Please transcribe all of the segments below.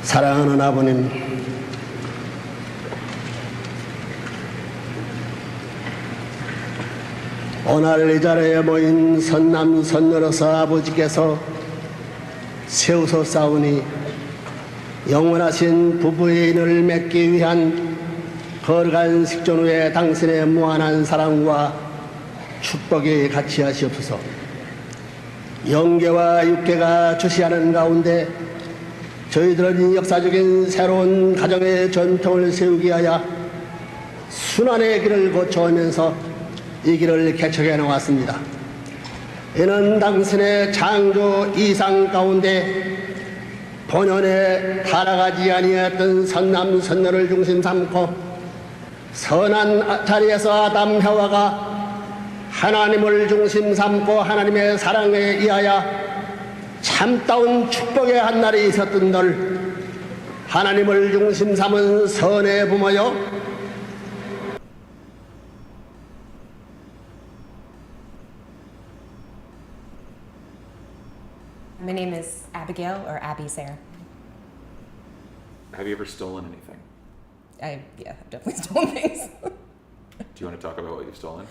사랑하는 아버님, 오늘 이 자리에 모인 선남선녀로서 아버지께서 세우서 싸우니 영원하신 부부의 인을 맺기 위한 거룩한 식전 후에 당신의 무한한 사랑과 축복이 같이 하시옵소서. 영계와 육계가 주시하는 가운데 저희들은 역사적인 새로운 가정의 전통을 세우기 위하여 순환의 길을 거쳐오면서 이 길을 개척해 나왔습니다. 이는 당신의 창조 이상 가운데 본연에 타락하지 아니했던 선남선녀를 중심 삼고 선한 자리에서 아담 해와가 하나님을 중심 삼고 하나님의 사랑에 의하여 참다운 축복의 한 날이 있었던 널 하나님을 중심 삼은 선의 부모여, My name is Abigail, or Abby Sayre. Have you ever stolen anything? I've definitely stolen things. Do you want to talk about what you've stolen?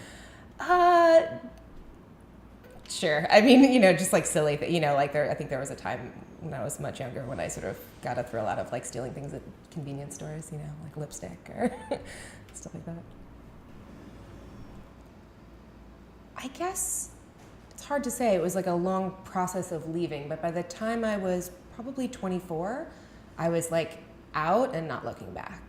Sure. I mean, just like silly, I think there was a time when I was much younger when I sort of got a thrill out of like stealing things at convenience stores, like lipstick or stuff like that. I guess it's hard to say. It was like a long process of leaving, but by the time I was probably 24, I was like out and not looking back.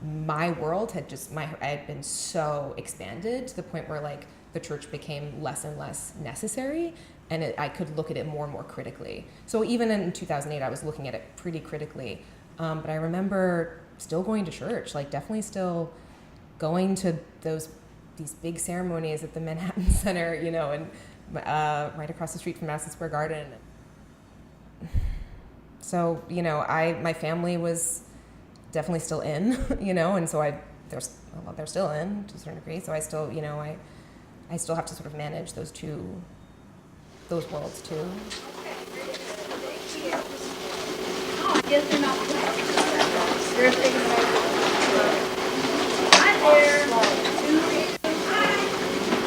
My world had I had been so expanded to the point where like the church became less and less necessary, and I could look at it more and more critically. So even in 2008, I was looking at it pretty critically, but I remember still going to church, like definitely still going to these big ceremonies at the Manhattan Center, and right across the street from Madison Square Garden. So, my family was definitely still in, and so they're still in to a certain degree. So I still, I still have to sort of manage those worlds too. Oh, I guess they're not. They're thinking about hi there. Hi.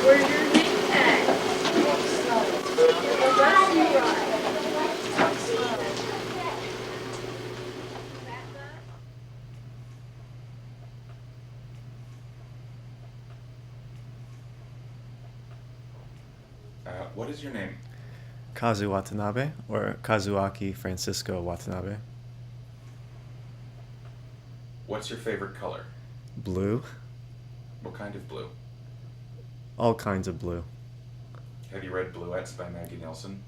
Where's your name tag? That's you right. What is your name? Kazu Watanabe, or Kazuaki Francisco Watanabe. What's your favorite color? Blue. What kind of blue? All kinds of blue. Have you read Bluettes by Maggie Nelson?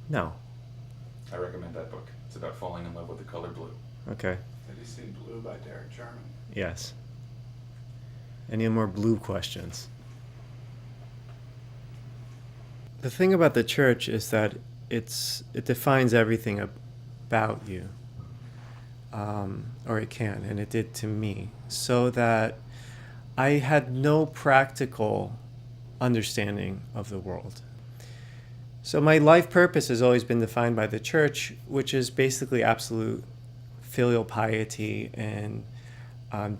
No. I recommend that book. It's about falling in love with the color blue. Okay. Have you seen Blue by Derek Jarman? Yes. Any more blue questions? The thing about the church is that it defines everything about you, or it can, and it did to me, so that I had no practical understanding of the world. So my life purpose has always been defined by the church, which is basically absolute filial piety and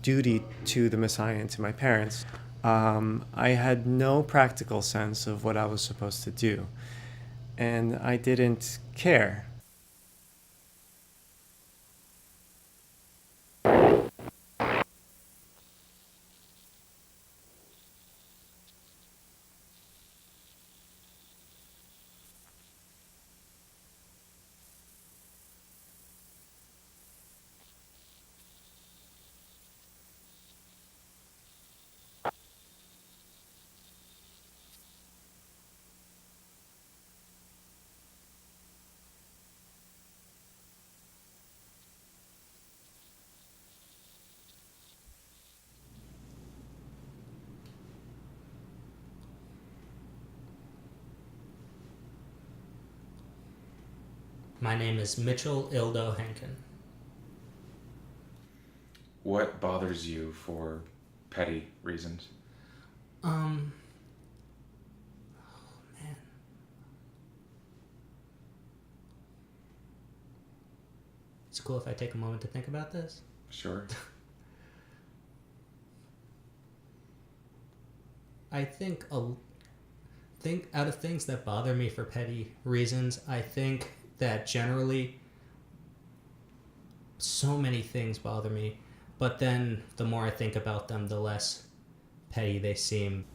duty to the Messiah and to my parents. I had no practical sense of what I was supposed to do, and I didn't care. My name is Mitchell Ildo Henkin. What bothers you for petty reasons? Oh man. Is it cool if I take a moment to think about this? Sure. I think out of things that bother me for petty reasons, I think that generally so many things bother me, but then the more I think about them, the less petty they seem.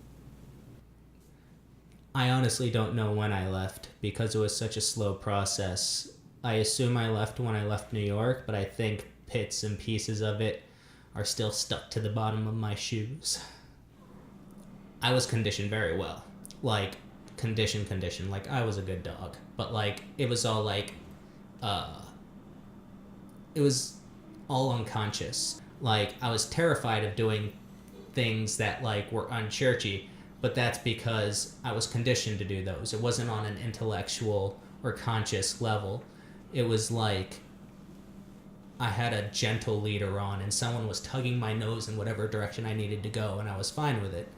I honestly don't know when I left because it was such a slow process. I assume I left when I left New York, but I think bits and pieces of it are still stuck to the bottom of my shoes. I was conditioned very well. Like, conditioned. Like, I was a good dog. But, like, it was all, like, it was all unconscious. Like, I was terrified of doing things that, like, were unchurchy, but that's because I was conditioned to do those. It wasn't on an intellectual or conscious level. It was like I had a gentle leader on and someone was tugging my nose in whatever direction I needed to go, and I was fine with it.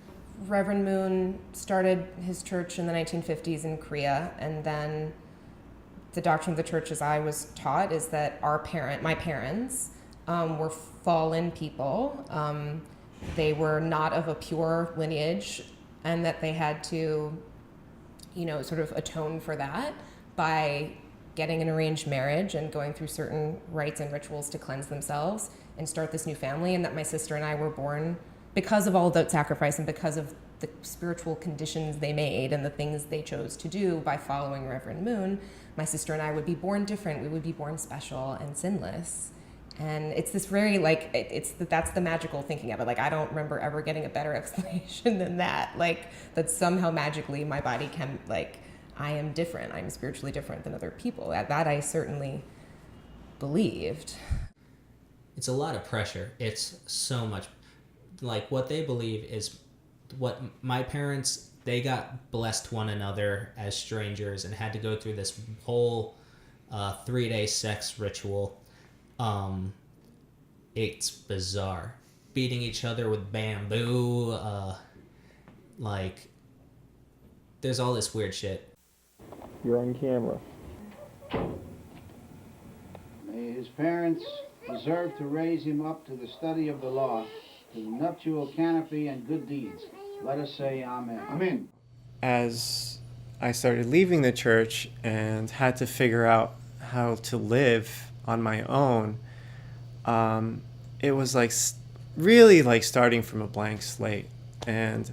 Reverend Moon started his church in the 1950s in Korea, and then the doctrine of the church as I was taught is that my parents, were fallen people. They were not of a pure lineage, and that they had to, sort of atone for that by getting an arranged marriage and going through certain rites and rituals to cleanse themselves and start this new family, and that my sister and I were born because of all that sacrifice and because of the spiritual conditions they made and the things they chose to do by following Reverend Moon. My sister and I would be born different. We would be born special and sinless. And it's this very, like, that's the magical thinking of it. Like, I don't remember ever getting a better explanation than that. Like, that somehow magically my body can, like, I am different. I'm spiritually different than other people. That I certainly believed. It's a lot of pressure. It's so much. Like, what they believe is what my parents, they got blessed one another as strangers and had to go through this whole 3-day sex ritual. It's bizarre. Beating each other with bamboo, like, there's all this weird shit. You're on camera. May his parents deserve to raise him up to the study of the law, to the nuptial canopy and good deeds. Let us say amen. Amen. As I started leaving the church and had to figure out how to live on my own, it was like really like starting from a blank slate. And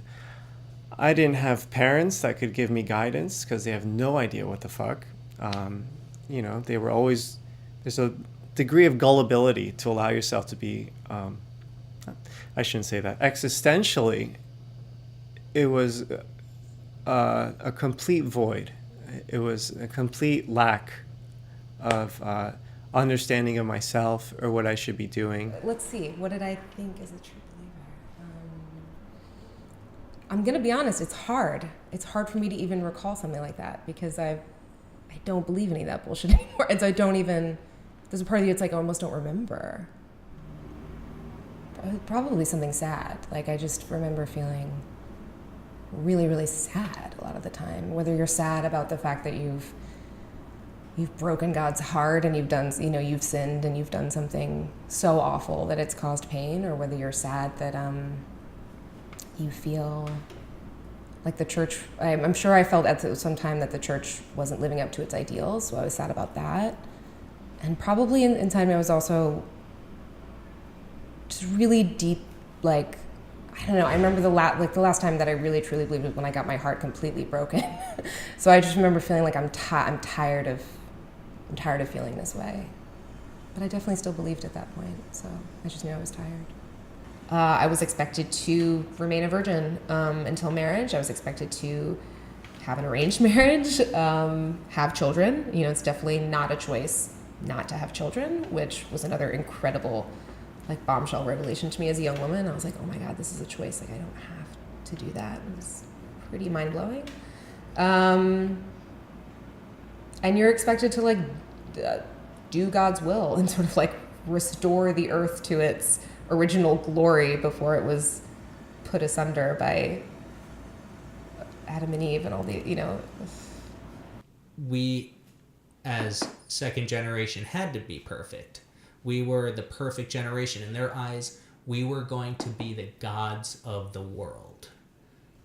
I didn't have parents that could give me guidance because they have no idea what the fuck. They were always, there's a degree of gullibility to allow yourself to be, I shouldn't say that, existentially, it was a complete void. It was a complete lack of understanding of myself or what I should be doing. Let's see, what did I think as a true believer? I'm gonna be honest, it's hard. It's hard for me to even recall something like that because I don't believe any of that bullshit anymore. And so there's a part of you that's like, I almost don't remember. Probably something sad. Like, I just remember feeling really, really sad a lot of the time. Whether you're sad about the fact that you've broken God's heart and you've sinned and you've done something so awful that it's caused pain, or whether you're sad that you feel like the church, I'm sure I felt at some time that the church wasn't living up to its ideals, so I was sad about that. And probably in time I was also just really deep, like, I don't know, I remember the last time that I really truly believed was when I got my heart completely broken. So I just remember feeling like I'm tired of feeling this way. But I definitely still believed at that point, so I just knew I was tired. I was expected to remain a virgin until marriage. I was expected to have an arranged marriage, have children. It's definitely not a choice not to have children, which was another incredible, like, bombshell revelation to me as a young woman. I was like, oh my God, this is a choice. Like, I don't have to do that. It was pretty mind-blowing. And you're expected to, like, do God's will and sort of, like, restore the earth to its original glory before it was put asunder by Adam and Eve and all the, as second generation, had to be perfect. We were the perfect generation. In their eyes, we were going to be the gods of the world.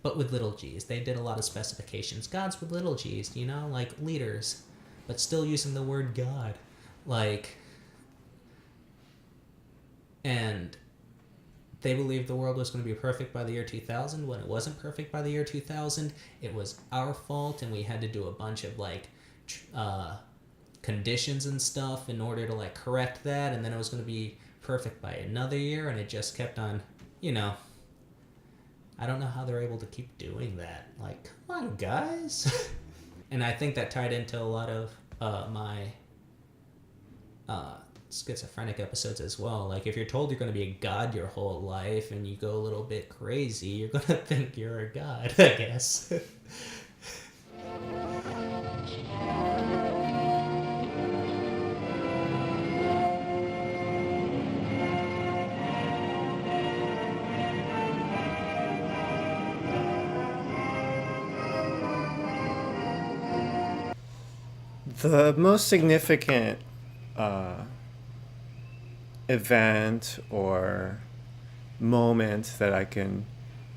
But with little g's. They did a lot of specifications. Gods with little g's, you know, like leaders, but still using the word God. Like, and they believed the world was going to be perfect by the year 2000. When it wasn't perfect by the year 2000, it was our fault, and we had to do a bunch of like conditions and stuff in order to like correct that, and then it was going to be perfect by another year, and it just kept on, you know. I don't know how they're able to keep doing that. Like, come on, guys. And I think that tied into a lot of my schizophrenic episodes as well. Like, if you're told you're going to be a god your whole life and you go a little bit crazy, you're going to think you're a god, I guess. The most significant event or moment that I can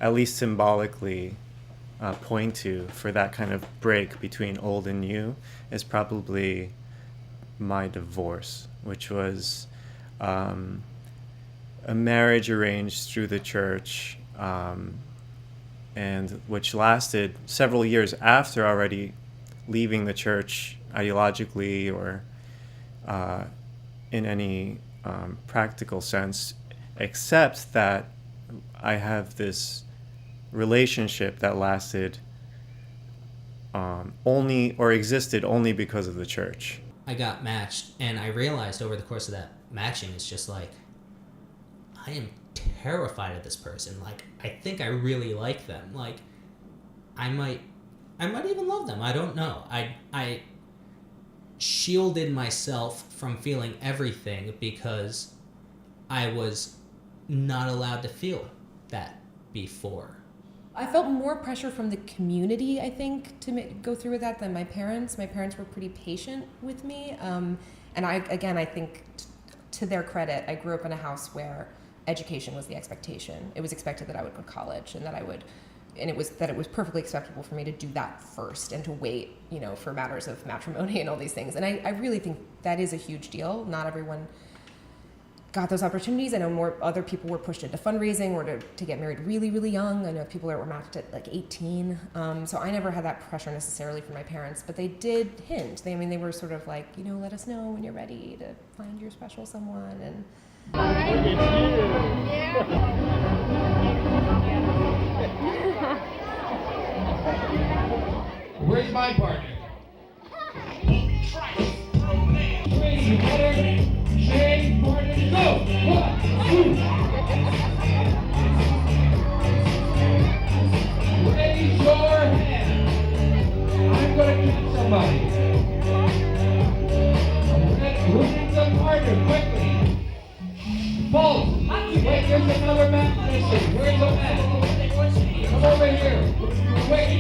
at least symbolically point to for that kind of break between old and new is probably my divorce, which was a marriage arranged through the church, and which lasted several years after already leaving the church ideologically or in any practical sense, except that I have this relationship that lasted only or existed only because of the church. I got matched, and I realized over the course of that matching, it's just like, I am terrified of this person. Like, I think I really like them. Like, I might even love them. I don't know. I shielded myself from feeling everything because I was not allowed to feel that before. I felt more pressure from the community, I think, to go through with that than my parents. My parents were pretty patient with me. And I think to their credit, I grew up in a house where education was the expectation. It was expected that I would go to college and it was perfectly acceptable for me to do that first and to wait, you know, for matters of matrimony and all these things. And I really think that is a huge deal. Not everyone got those opportunities. I know other people were pushed into fundraising or to get married really, really young. I know people that were matched at like 18. So I never had that pressure necessarily from my parents, but they did hint. They were sort of like, you know, let us know when you're ready to find your special someone. And where's my partner? Crazy butter, shake, partner, go! 1, 2. Raise your hand. I'm gonna catch somebody. Who needs a partner? Quickly. Bolt. Wait, there's another man missing. Where's the man? Come over here. Wait.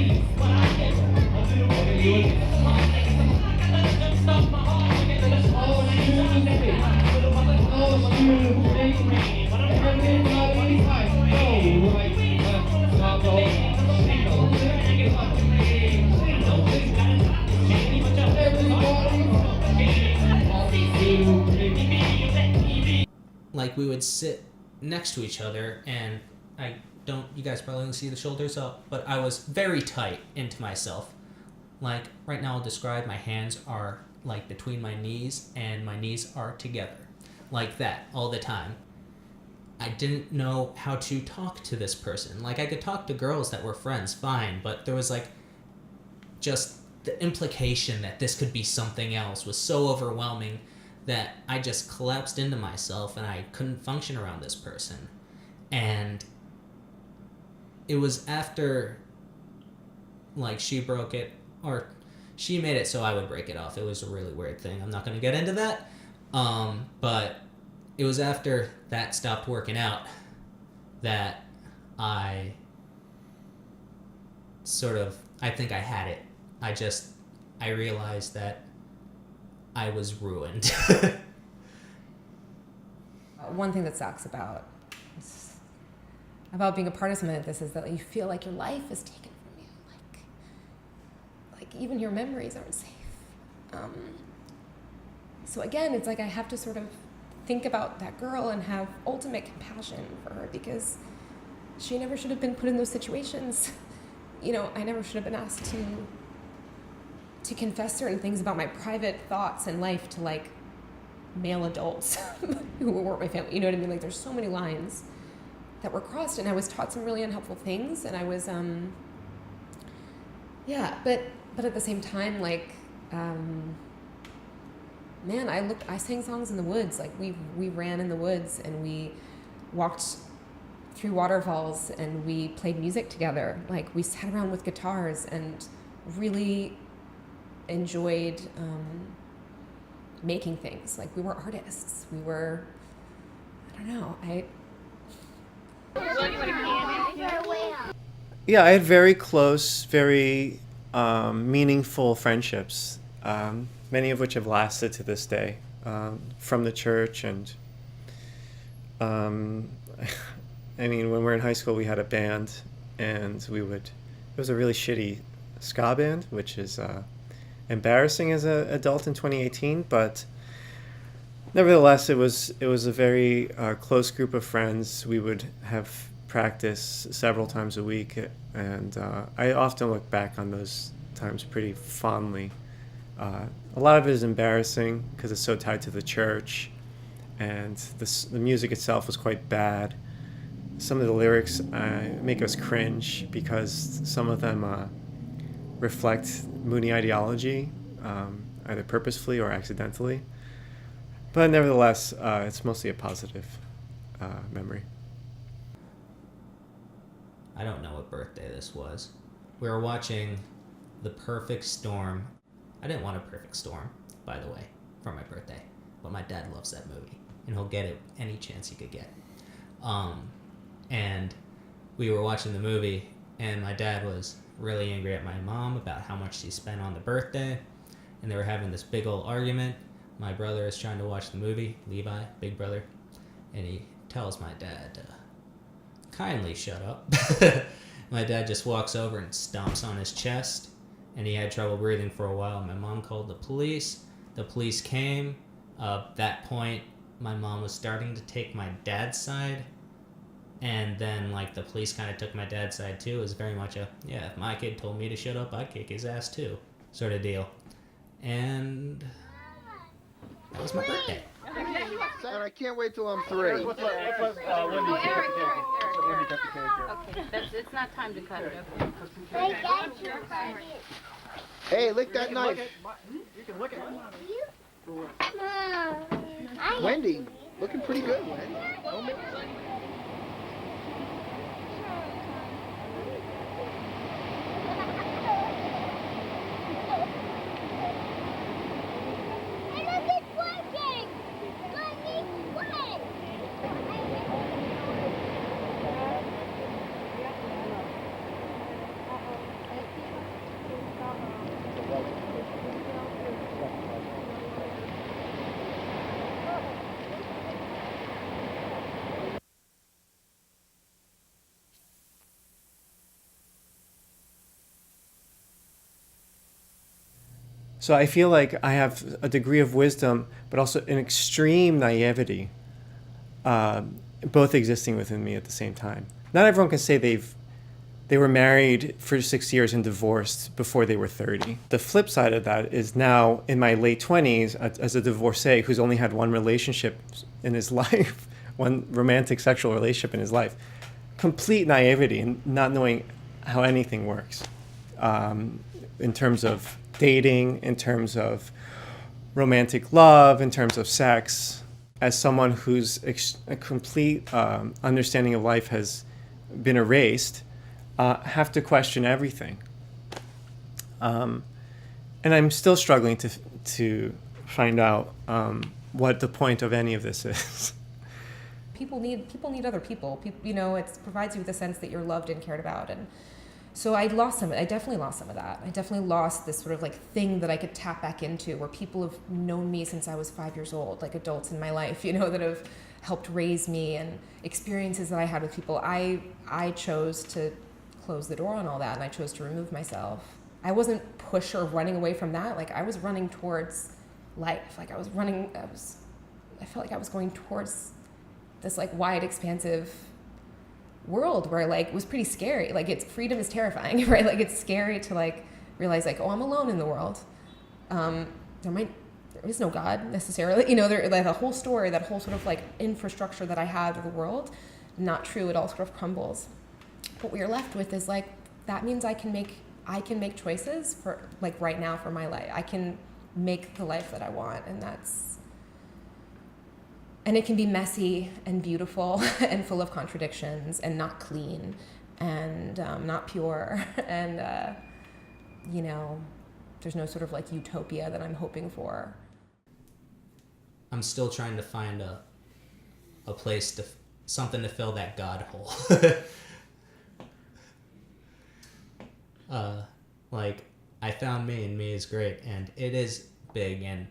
Like, we would sit next to each other, and you guys probably don't see the shoulders up, but I was very tight into myself. Like, right now I'll describe my hands are like between my knees and my knees are together. Like that, all the time. I didn't know how to talk to this person. Like, I could talk to girls that were friends, fine, but there was like, just the implication that this could be something else was so overwhelming that I just collapsed into myself and I couldn't function around this person. And it was after, like, she broke it, or she made it so I would break it off. It was a really weird thing. I'm not going to get into that. But it was after that stopped working out that I think I had it. I realized that I was ruined. One thing that sucks about being a part of something like this is that you feel like your life is taken from you, like even your memories aren't safe. So again, it's like I have to sort of think about that girl and have ultimate compassion for her, because she never should have been put in those situations. You know, I never should have been asked to confess certain things about my private thoughts and life to like male adults who weren't my family. You know what I mean? Like there's so many lines that were crossed, and I was taught some really unhelpful things, and I was but at the same time, like man, I sang songs in the woods. Like we ran in the woods, and we walked through waterfalls, and we played music together. Like we sat around with guitars and really enjoyed making things. Like we were artists. We were, I don't know, Yeah, I had very close, very meaningful friendships, many of which have lasted to this day, from the church. And I mean, when we were in high school, we had a band, and it was a really shitty ska band, which is embarrassing as an adult in 2018, but nevertheless, it was a very close group of friends. We would have practice several times a week, and I often look back on those times pretty fondly. A lot of it is embarrassing because it's so tied to the church, and the music itself was quite bad. Some of the lyrics make us cringe because some of them reflect Mooney ideology, either purposefully or accidentally. But nevertheless, it's mostly a positive memory. I don't know what birthday this was. We were watching The Perfect Storm. I didn't want A Perfect Storm, by the way, for my birthday. But my dad loves that movie, and he'll get it any chance he could get. And we were watching the movie, and my dad was really angry at my mom about how much she spent on the birthday, and they were having this big old argument. My brother is trying to watch the movie, Levi, big brother, and he tells my dad, kindly shut up. My dad just walks over and stomps on his chest, and he had trouble breathing for a while. My mom called the police. The police came. At that point, my mom was starting to take my dad's side, and then like the police kind of took my dad's side too. It was very much a, yeah, if my kid told me to shut up, I'd kick his ass too, sort of deal. And that was my birthday. And I can't wait till I'm 3. Okay, it's not time to cut it. Hey, lick that knife. You can look at it. Wendy, looking pretty good, Wendy. So I feel like I have a degree of wisdom, but also an extreme naivety, both existing within me at the same time. Not everyone can say they were married for 6 years and divorced before they were 30. The flip side of that is now in my late 20s as a divorcee who's only had one relationship in his life, one romantic sexual relationship in his life. Complete naivety and not knowing how anything works in terms of dating, in terms of romantic love, in terms of sex. As someone whose a complete understanding of life has been erased, have to question everything. And I'm still struggling to find out what the point of any of this is. People need other people. You know, it provides you with a sense that you're loved and cared about, and So I definitely lost some of that. I definitely lost this sort of like thing that I could tap back into, where people have known me since I was 5 years old, like adults in my life, you know, that have helped raise me, and experiences that I had with people. I chose to close the door on all that, and I chose to remove myself. I wasn't pushed or running away from that. Like I was running towards life. Like I felt like I was going towards this like wide, expansive world where like it was pretty scary. Like freedom is terrifying, right? Like it's scary to like realize like, oh, I'm alone in the world. There is no God necessarily, you know, like the whole story, that whole sort of like infrastructure that I had of the world, not true. It all sort of crumbles. What we are left with is like, that means I can make choices for like right now for my life. I can make the life that I want, and it can be messy and beautiful and full of contradictions and not clean and not pure. And, you know, there's no sort of like utopia that I'm hoping for. I'm still trying to find a place something to fill that God hole. Like, I found me, and me is great, and it is big, and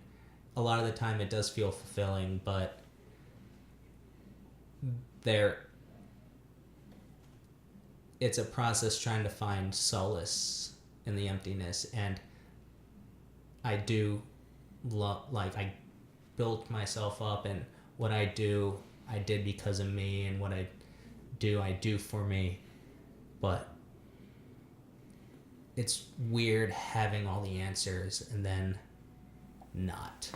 a lot of the time it does feel fulfilling, but it's a process trying to find solace in the emptiness. And I do I built myself up, and what I do, I did because of me, and what I do for me. But it's weird having all the answers and then not.